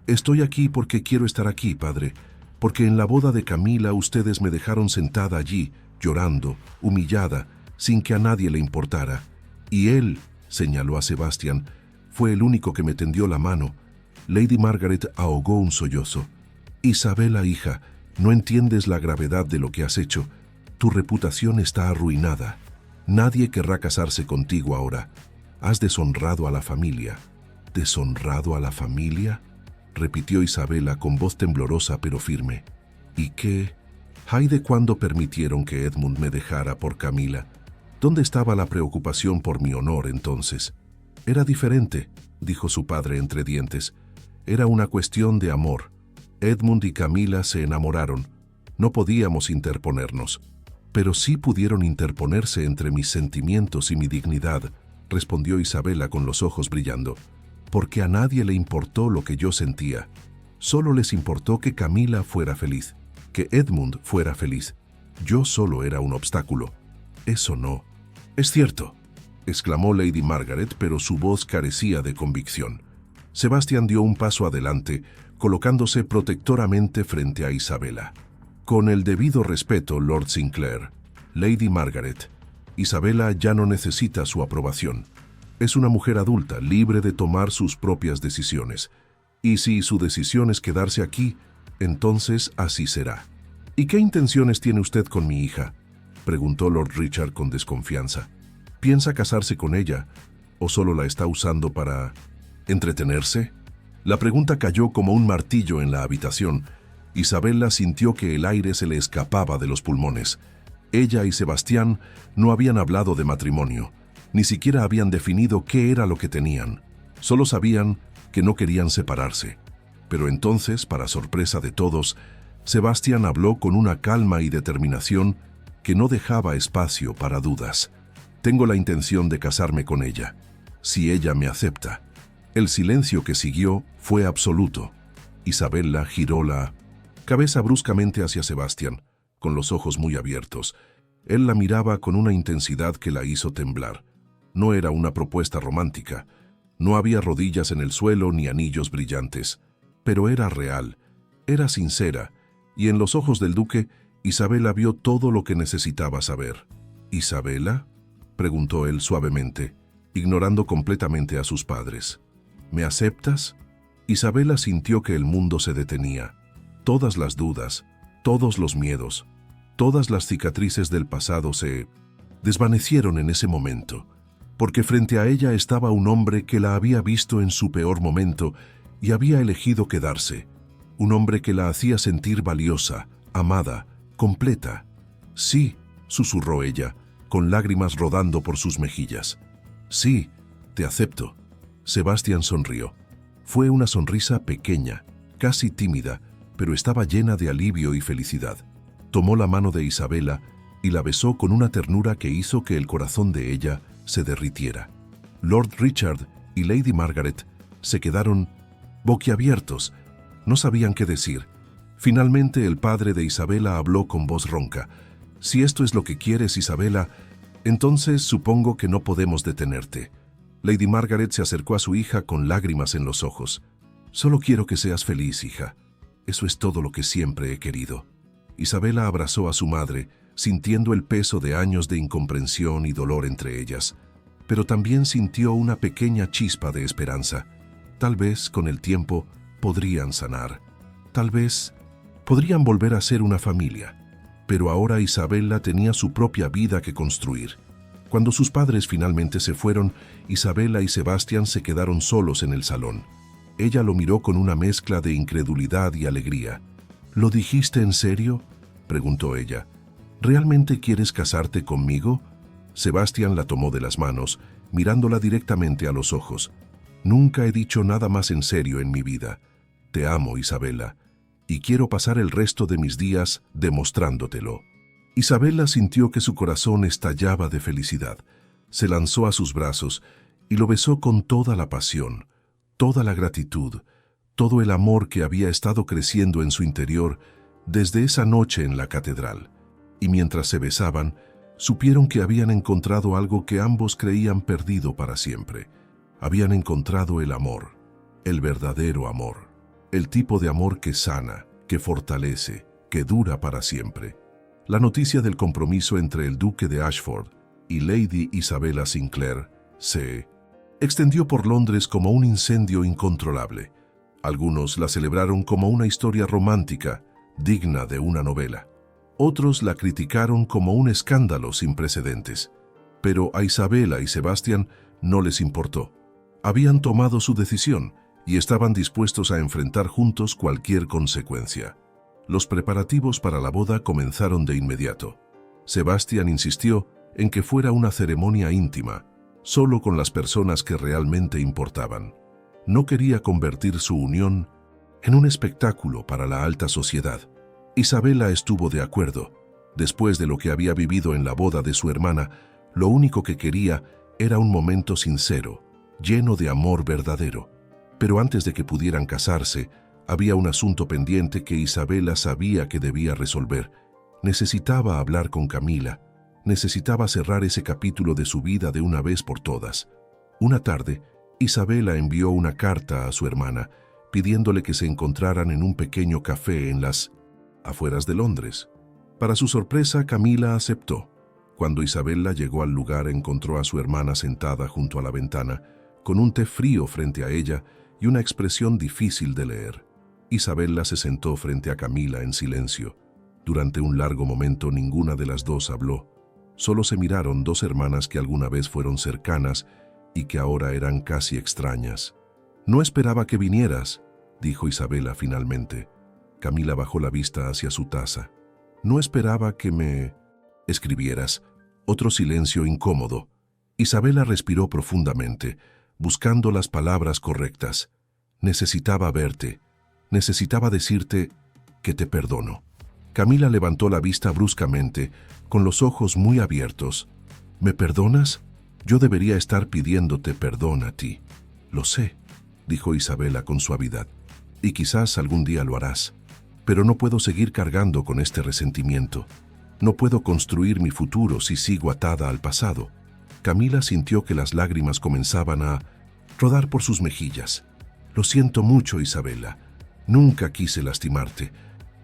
«Estoy aquí porque quiero estar aquí, padre, porque en la boda de Camila ustedes me dejaron sentada allí, llorando, humillada, sin que a nadie le importara. Y él», señaló a Sebastián, «fue el único que me tendió la mano». Lady Margaret ahogó un sollozo. «Isabela, hija, no entiendes la gravedad de lo que has hecho. Tu reputación está arruinada. Nadie querrá casarse contigo ahora. Has deshonrado a la familia». «¿Deshonrado a la familia?», repitió Isabela con voz temblorosa pero firme. «¿Y qué? ¿Ay de cuándo permitieron que Edmund me dejara por Camila? ¿Dónde estaba la preocupación por mi honor entonces?» «Era diferente», dijo su padre entre dientes. «Era una cuestión de amor. Edmund y Camila se enamoraron. No podíamos interponernos». «Pero sí pudieron interponerse entre mis sentimientos y mi dignidad», respondió Isabela con los ojos brillando, «porque a nadie le importó lo que yo sentía. Solo les importó que Camila fuera feliz, que Edmund fuera feliz. Yo solo era un obstáculo». «Eso no». «Es cierto», exclamó Lady Margaret, pero su voz carecía de convicción. Sebastián dio un paso adelante, colocándose protectoramente frente a Isabela. «Con el debido respeto, Lord Sinclair, Lady Margaret, Isabela ya no necesita su aprobación. Es una mujer adulta, libre de tomar sus propias decisiones. Y si su decisión es quedarse aquí, entonces así será». «¿Y qué intenciones tiene usted con mi hija?», preguntó Lord Richard con desconfianza. «¿Piensa casarse con ella o solo la está usando para entretenerse?» La pregunta cayó como un martillo en la habitación. Isabela sintió que el aire se le escapaba de los pulmones. Ella y Sebastián no habían hablado de matrimonio, ni siquiera habían definido qué era lo que tenían. Solo sabían que no querían separarse. Pero entonces, para sorpresa de todos, Sebastián habló con una calma y determinación que no dejaba espacio para dudas. «Tengo la intención de casarme con ella, si ella me acepta». El silencio que siguió fue absoluto. Isabela giró la cabeza bruscamente hacia Sebastián, con los ojos muy abiertos. Él la miraba con una intensidad que la hizo temblar. No era una propuesta romántica. No había rodillas en el suelo ni anillos brillantes. Pero era real, era sincera, y en los ojos del duque, Isabela vio todo lo que necesitaba saber. «¿Isabela?», preguntó él suavemente, ignorando completamente a sus padres. «¿Me aceptas?». Isabela sintió que el mundo se detenía. Todas las dudas, todos los miedos, todas las cicatrices del pasado se desvanecieron en ese momento, porque frente a ella estaba un hombre que la había visto en su peor momento y había elegido quedarse. Un hombre que la hacía sentir valiosa, amada, completa. «Sí», susurró ella, con lágrimas rodando por sus mejillas. «Sí, te acepto». Sebastián sonrió. Fue una sonrisa pequeña, casi tímida, pero estaba llena de alivio y felicidad. Tomó la mano de Isabela y la besó con una ternura que hizo que el corazón de ella se derritiera. Lord Richard y Lady Margaret se quedaron boquiabiertos. No sabían qué decir. Finalmente el padre de Isabela habló con voz ronca. «Si esto es lo que quieres, Isabela, entonces supongo que no podemos detenerte». Lady Margaret se acercó a su hija con lágrimas en los ojos. «Solo quiero que seas feliz, hija. Eso es todo lo que siempre he querido». Isabela abrazó a su madre, sintiendo el peso de años de incomprensión y dolor entre ellas, pero también sintió una pequeña chispa de esperanza. Tal vez, con el tiempo, podrían sanar. Tal vez podrían volver a ser una familia. Pero ahora Isabela tenía su propia vida que construir. Cuando sus padres finalmente se fueron, Isabela y Sebastián se quedaron solos en el salón. Ella lo miró con una mezcla de incredulidad y alegría. «¿Lo dijiste en serio?», preguntó ella. «¿Realmente quieres casarte conmigo?». Sebastián la tomó de las manos, mirándola directamente a los ojos. «Nunca he dicho nada más en serio en mi vida. Te amo, Isabela, y quiero pasar el resto de mis días demostrándotelo». Isabela sintió que su corazón estallaba de felicidad. Se lanzó a sus brazos y lo besó con toda la pasión, toda la gratitud, todo el amor que había estado creciendo en su interior desde esa noche en la catedral. Y mientras se besaban, supieron que habían encontrado algo que ambos creían perdido para siempre. Habían encontrado el amor, el verdadero amor, el tipo de amor que sana, que fortalece, que dura para siempre. La noticia del compromiso entre el duque de Ashford y Lady Isabella Sinclair se extendió por Londres como un incendio incontrolable. Algunos la celebraron como una historia romántica, digna de una novela. Otros la criticaron como un escándalo sin precedentes. Pero a Isabela y Sebastián no les importó. Habían tomado su decisión y estaban dispuestos a enfrentar juntos cualquier consecuencia. Los preparativos para la boda comenzaron de inmediato. Sebastián insistió en que fuera una ceremonia íntima, solo con las personas que realmente importaban. No quería convertir su unión en un espectáculo para la alta sociedad. Isabela estuvo de acuerdo. Después de lo que había vivido en la boda de su hermana, lo único que quería era un momento sincero, lleno de amor verdadero. Pero antes de que pudieran casarse, había un asunto pendiente que Isabela sabía que debía resolver. Necesitaba hablar con Camila. Necesitaba cerrar ese capítulo de su vida de una vez por todas. Una tarde, Isabela envió una carta a su hermana, pidiéndole que se encontraran en un pequeño café en las afueras de Londres. Para su sorpresa, Camila aceptó. Cuando Isabela llegó al lugar, encontró a su hermana sentada junto a la ventana, con un té frío frente a ella y una expresión difícil de leer. Isabela se sentó frente a Camila en silencio. Durante un largo momento ninguna de las dos habló. Solo se miraron, dos hermanas que alguna vez fueron cercanas y que ahora eran casi extrañas. «No esperaba que vinieras», dijo Isabela finalmente. Camila bajó la vista hacia su taza. «No esperaba que me escribieras». Otro silencio incómodo. Isabela respiró profundamente, buscando las palabras correctas. «Necesitaba verte. Necesitaba decirte que te perdono». Camila levantó la vista bruscamente, con los ojos muy abiertos. «¿Me perdonas? Yo debería estar pidiéndote perdón a ti». «Lo sé», dijo Isabela con suavidad, «y quizás algún día lo harás. Pero no puedo seguir cargando con este resentimiento. No puedo construir mi futuro si sigo atada al pasado». Camila sintió que las lágrimas comenzaban a rodar por sus mejillas. «Lo siento mucho, Isabela. Nunca quise lastimarte,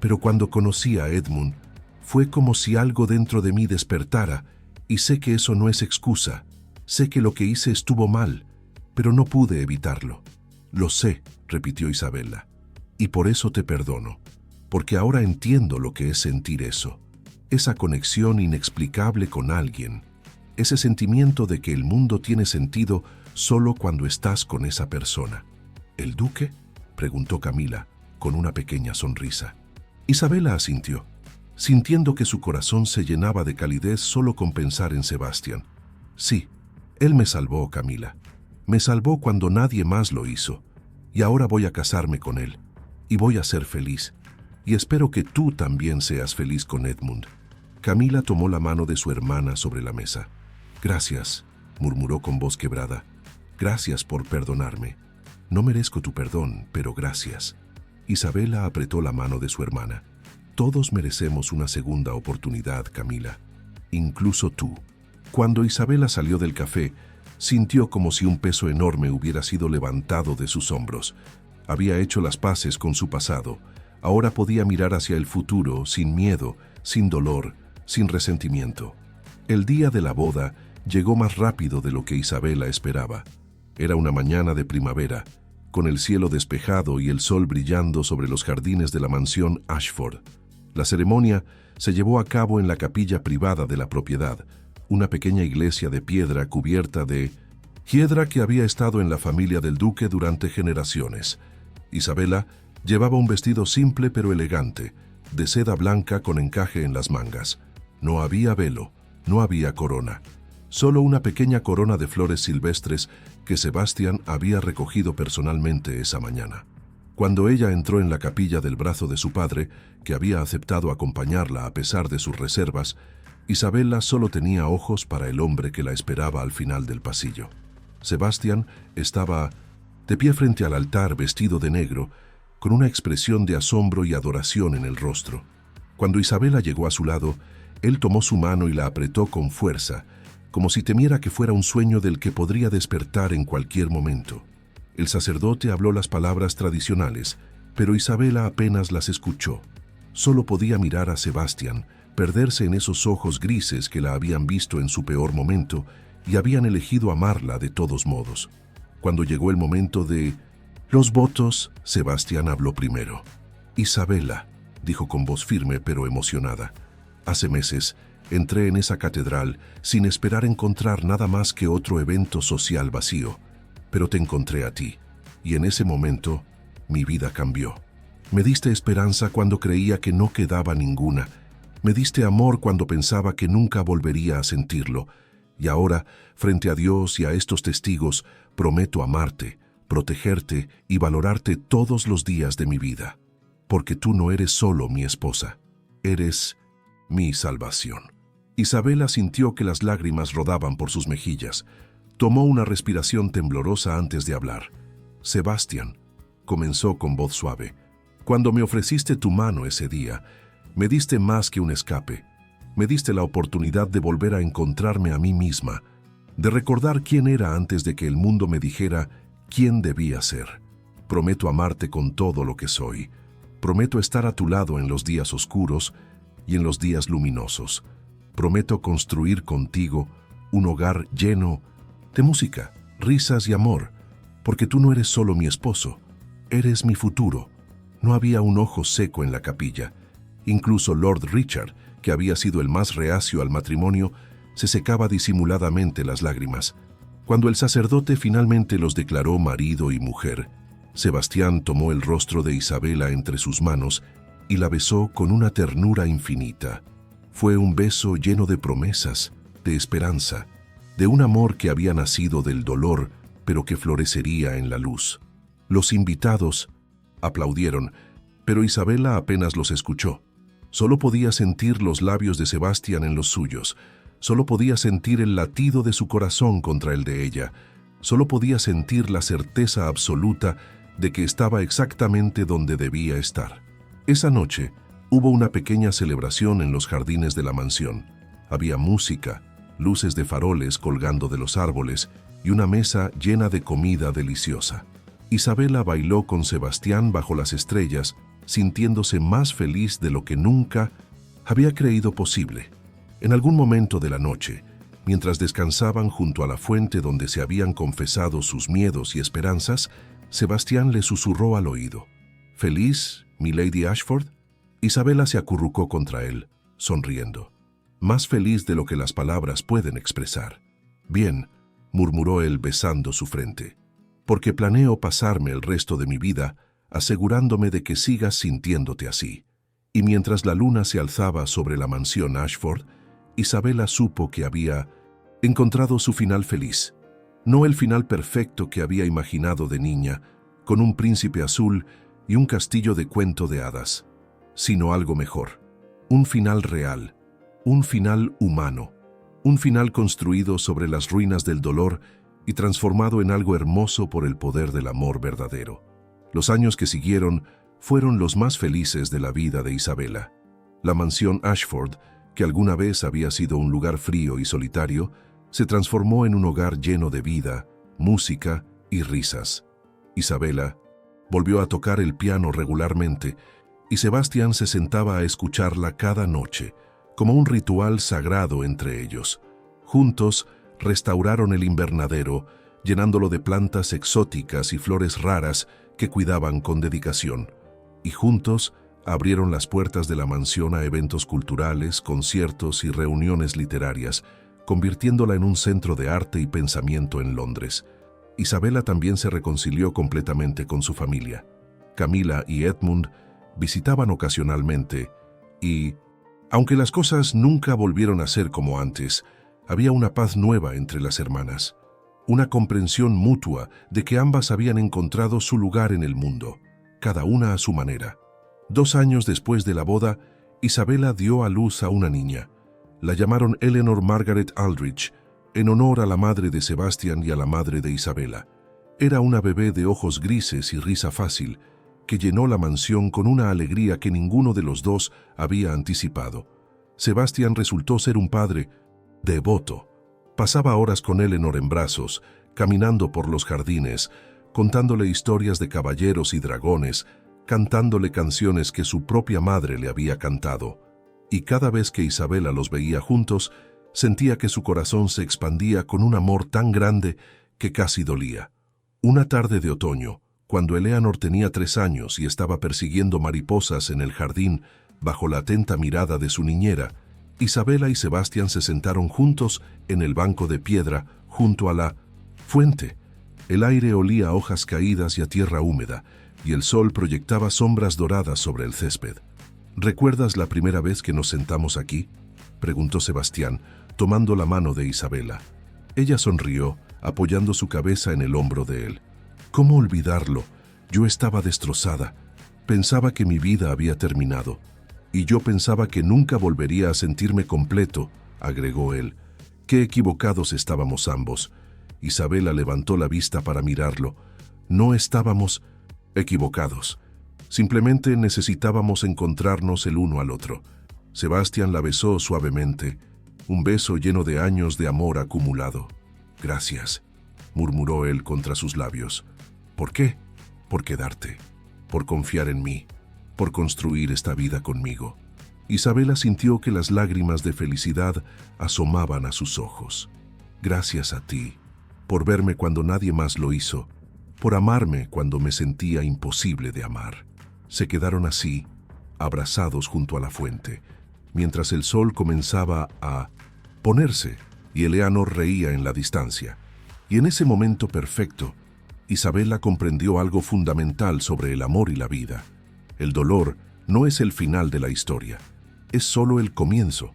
pero cuando conocí a Edmund, fue como si algo dentro de mí despertara, y sé que eso no es excusa. Sé que lo que hice estuvo mal, pero no pude evitarlo». «Lo sé», repitió Isabela, «y por eso te perdono, porque ahora entiendo lo que es sentir eso. Esa conexión inexplicable con alguien, ese sentimiento de que el mundo tiene sentido solo cuando estás con esa persona». «¿El duque?», preguntó Camila, con una pequeña sonrisa. Isabela asintió, sintiendo que su corazón se llenaba de calidez solo con pensar en Sebastián. «Sí, él me salvó, Camila. Me salvó cuando nadie más lo hizo. y ahora voy a casarme con él, y voy a ser feliz, y espero que tú también seas feliz con Edmund. Camila tomó la mano de su hermana sobre la mesa. Gracias, murmuró con voz quebrada. Gracias por perdonarme. No merezco tu perdón, pero gracias. Isabela apretó la mano de su hermana. Todos merecemos una segunda oportunidad, Camila. Incluso tú. Cuando Isabela salió del café, sintió como si un peso enorme hubiera sido levantado de sus hombros. Había hecho las paces con su pasado. Ahora podía mirar hacia el futuro sin miedo, sin dolor, sin resentimiento. El día de la boda llegó más rápido de lo que Isabela esperaba. Era una mañana de primavera, con el cielo despejado y el sol brillando sobre los jardines de la mansión Ashford. La ceremonia se llevó a cabo en la capilla privada de la propiedad, una pequeña iglesia de piedra cubierta de piedra que había estado en la familia del duque durante generaciones. Isabela llevaba un vestido simple pero elegante, de seda blanca con encaje en las mangas. No había velo, no había corona, solo una pequeña corona de flores silvestres que Sebastián había recogido personalmente esa mañana. Cuando ella entró en la capilla del brazo de su padre, que había aceptado acompañarla a pesar de sus reservas, Isabela solo tenía ojos para el hombre que la esperaba al final del pasillo. Sebastián estaba de pie frente al altar vestido de negro, con una expresión de asombro y adoración en el rostro. Cuando Isabela llegó a su lado, él tomó su mano y la apretó con fuerza, como si temiera que fuera un sueño del que podría despertar en cualquier momento. El sacerdote habló las palabras tradicionales, pero Isabela apenas las escuchó. Solo podía mirar a Sebastián, perderse en esos ojos grises que la habían visto en su peor momento y habían elegido amarla de todos modos. Cuando llegó el momento de los votos, Sebastián habló primero. Isabela, dijo con voz firme pero emocionada, hace meses entré en esa catedral sin esperar encontrar nada más que otro evento social vacío, pero te encontré a ti, y en ese momento mi vida cambió. Me diste esperanza cuando creía que no quedaba ninguna. Me diste amor cuando pensaba que nunca volvería a sentirlo. Y ahora, frente a Dios y a estos testigos, prometo amarte, protegerte y valorarte todos los días de mi vida. Porque tú no eres solo mi esposa, eres mi salvación. Isabela sintió que las lágrimas rodaban por sus mejillas. Tomó una respiración temblorosa antes de hablar. Sebastián, comenzó con voz suave, cuando me ofreciste tu mano ese día, me diste más que un escape. Me diste la oportunidad de volver a encontrarme a mí misma, de recordar quién era antes de que el mundo me dijera quién debía ser. Prometo amarte con todo lo que soy. Prometo estar a tu lado en los días oscuros y en los días luminosos. Prometo construir contigo un hogar lleno de música, risas y amor, porque tú no eres solo mi esposo, eres mi futuro. No había un ojo seco en la capilla. Incluso Lord Richard, que había sido el más reacio al matrimonio, se secaba disimuladamente las lágrimas. Cuando el sacerdote finalmente los declaró marido y mujer, Sebastián tomó el rostro de Isabela entre sus manos y la besó con una ternura infinita. Fue un beso lleno de promesas, de esperanza, de un amor que había nacido del dolor, pero que florecería en la luz. Los invitados aplaudieron, pero Isabela apenas los escuchó. Solo podía sentir los labios de Sebastián en los suyos. Solo podía sentir el latido de su corazón contra el de ella. Solo podía sentir la certeza absoluta de que estaba exactamente donde debía estar. Esa noche hubo una pequeña celebración en los jardines de la mansión. Había música, luces de faroles colgando de los árboles y una mesa llena de comida deliciosa. Isabela bailó con Sebastián bajo las estrellas, sintiéndose más feliz de lo que nunca había creído posible. En algún momento de la noche, mientras descansaban junto a la fuente donde se habían confesado sus miedos y esperanzas, Sebastián le susurró al oído. ¿Feliz, mi Lady Ashford? Isabela se acurrucó contra él, sonriendo. Más feliz de lo que las palabras pueden expresar. Bien, murmuró él besando su frente, porque planeo pasarme el resto de mi vida asegurándome de que sigas sintiéndote así. Y mientras la luna se alzaba sobre la mansión Ashford, Isabela supo que había encontrado su final feliz. No el final perfecto que había imaginado de niña, con un príncipe azul y un castillo de cuento de hadas, sino algo mejor, un final real, un final humano, un final construido sobre las ruinas del dolor y transformado en algo hermoso por el poder del amor verdadero. Los años que siguieron fueron los más felices de la vida de Isabella. La mansión Ashford, que alguna vez había sido un lugar frío y solitario, se transformó en un hogar lleno de vida, música y risas. Isabella volvió a tocar el piano regularmente y Sebastián se sentaba a escucharla cada noche, como un ritual sagrado entre ellos. Juntos restauraron el invernadero, llenándolo de plantas exóticas y flores raras que cuidaban con dedicación. Y juntos abrieron las puertas de la mansión a eventos culturales, conciertos y reuniones literarias, convirtiéndola en un centro de arte y pensamiento en Londres. Isabella también se reconcilió completamente con su familia. Camila y Edmund visitaban ocasionalmente y, aunque las cosas nunca volvieron a ser como antes, había una paz nueva entre las hermanas, una comprensión mutua de que ambas habían encontrado su lugar en el mundo, cada una a su manera. 2 años después de la boda, Isabella dio a luz a una niña. La llamaron Eleanor Margaret Aldrich, en honor a la madre de Sebastián y a la madre de Isabella. Era una bebé de ojos grises y risa fácil, que llenó la mansión con una alegría que ninguno de los dos había anticipado. Sebastián resultó ser un padre devoto. Pasaba horas con Eleanor en brazos, caminando por los jardines, contándole historias de caballeros y dragones, cantándole canciones que su propia madre le había cantado. Y cada vez que Isabella los veía juntos, sentía que su corazón se expandía con un amor tan grande que casi dolía. Una tarde de otoño, cuando Eleanor tenía 3 años y estaba persiguiendo mariposas en el jardín bajo la atenta mirada de su niñera, Isabella y Sebastián se sentaron juntos en el banco de piedra junto a la fuente. El aire olía a hojas caídas y a tierra húmeda, y el sol proyectaba sombras doradas sobre el césped. ¿Recuerdas la primera vez que nos sentamos aquí?, preguntó Sebastián, tomando la mano de Isabella. Ella sonrió, apoyando su cabeza en el hombro de él. ¿Cómo olvidarlo? Yo estaba destrozada. Pensaba que mi vida había terminado. Y yo pensaba que nunca volvería a sentirme completo, agregó él. Qué equivocados estábamos ambos. Isabella levantó la vista para mirarlo. No estábamos equivocados. Simplemente necesitábamos encontrarnos el uno al otro. Sebastián la besó suavemente, un beso lleno de años de amor acumulado. Gracias, murmuró él contra sus labios. ¿Por qué? Por quedarte, por confiar en mí, por construir esta vida conmigo. Isabella sintió que las lágrimas de felicidad asomaban a sus ojos. Gracias a ti, por verme cuando nadie más lo hizo, por amarme cuando me sentía imposible de amar. Se quedaron así, abrazados junto a la fuente, mientras el sol comenzaba a ponerse y Eleanor reía en la distancia. Y en ese momento perfecto, Isabella comprendió algo fundamental sobre el amor y la vida. El dolor no es el final de la historia, es solo el comienzo,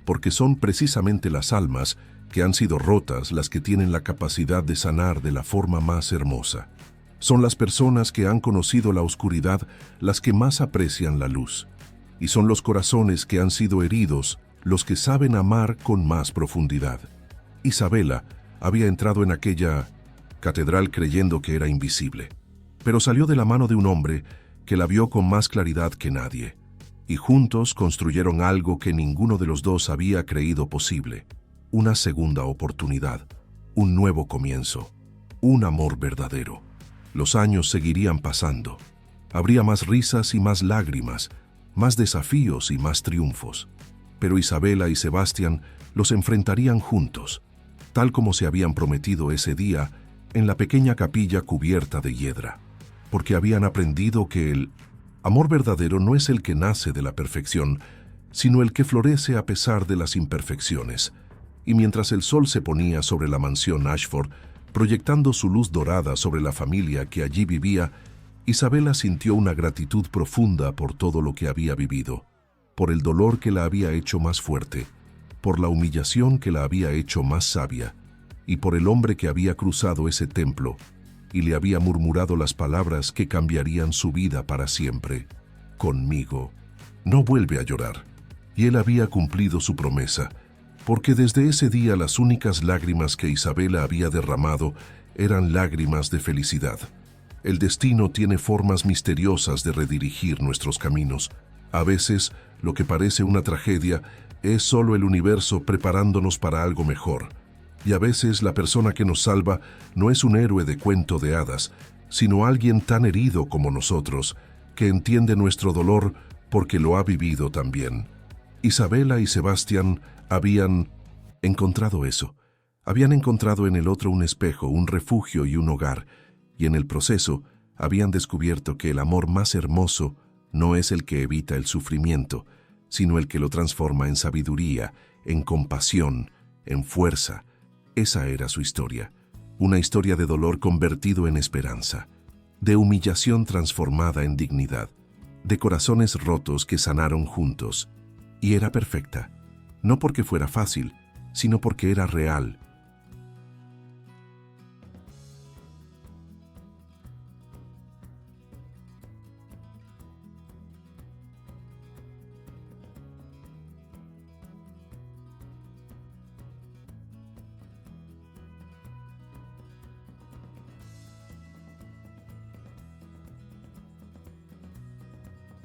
porque son precisamente las almas que han sido rotas las que tienen la capacidad de sanar de la forma más hermosa. Son las personas que han conocido la oscuridad las que más aprecian la luz. Y son los corazones que han sido heridos los que saben amar con más profundidad. Isabella había entrado en aquella catedral creyendo que era invisible, pero salió de la mano de un hombre que la vio con más claridad que nadie, y juntos construyeron algo que ninguno de los dos había creído posible: una segunda oportunidad, un nuevo comienzo, un amor verdadero. Los años seguirían pasando. Habría más risas y más lágrimas, más desafíos y más triunfos. Pero Isabella y Sebastián los enfrentarían juntos, tal como se habían prometido ese día en la pequeña capilla cubierta de hiedra, porque habían aprendido que el amor verdadero no es el que nace de la perfección, sino el que florece a pesar de las imperfecciones. Y mientras el sol se ponía sobre la mansión Ashford, proyectando su luz dorada sobre la familia que allí vivía, Isabella sintió una gratitud profunda por todo lo que había vivido, por el dolor que la había hecho más fuerte, por la humillación que la había hecho más sabia, y por el hombre que había cruzado ese templo y le había murmurado las palabras que cambiarían su vida para siempre. Conmigo. No vuelve a llorar. Y él había cumplido su promesa, porque desde ese día las únicas lágrimas que Isabela había derramado eran lágrimas de felicidad. El destino tiene formas misteriosas de redirigir nuestros caminos. A veces, lo que parece una tragedia es solo el universo preparándonos para algo mejor. Y a veces la persona que nos salva no es un héroe de cuento de hadas, sino alguien tan herido como nosotros, que entiende nuestro dolor porque lo ha vivido también. Isabela y Sebastián habían encontrado eso. Habían encontrado en el otro un espejo, un refugio y un hogar, y en el proceso habían descubierto que el amor más hermoso no es el que evita el sufrimiento, sino el que lo transforma en sabiduría, en compasión, en fuerza. Esa era su historia, una historia de dolor convertido en esperanza, de humillación transformada en dignidad, de corazones rotos que sanaron juntos. Y era perfecta, no porque fuera fácil, sino porque era real,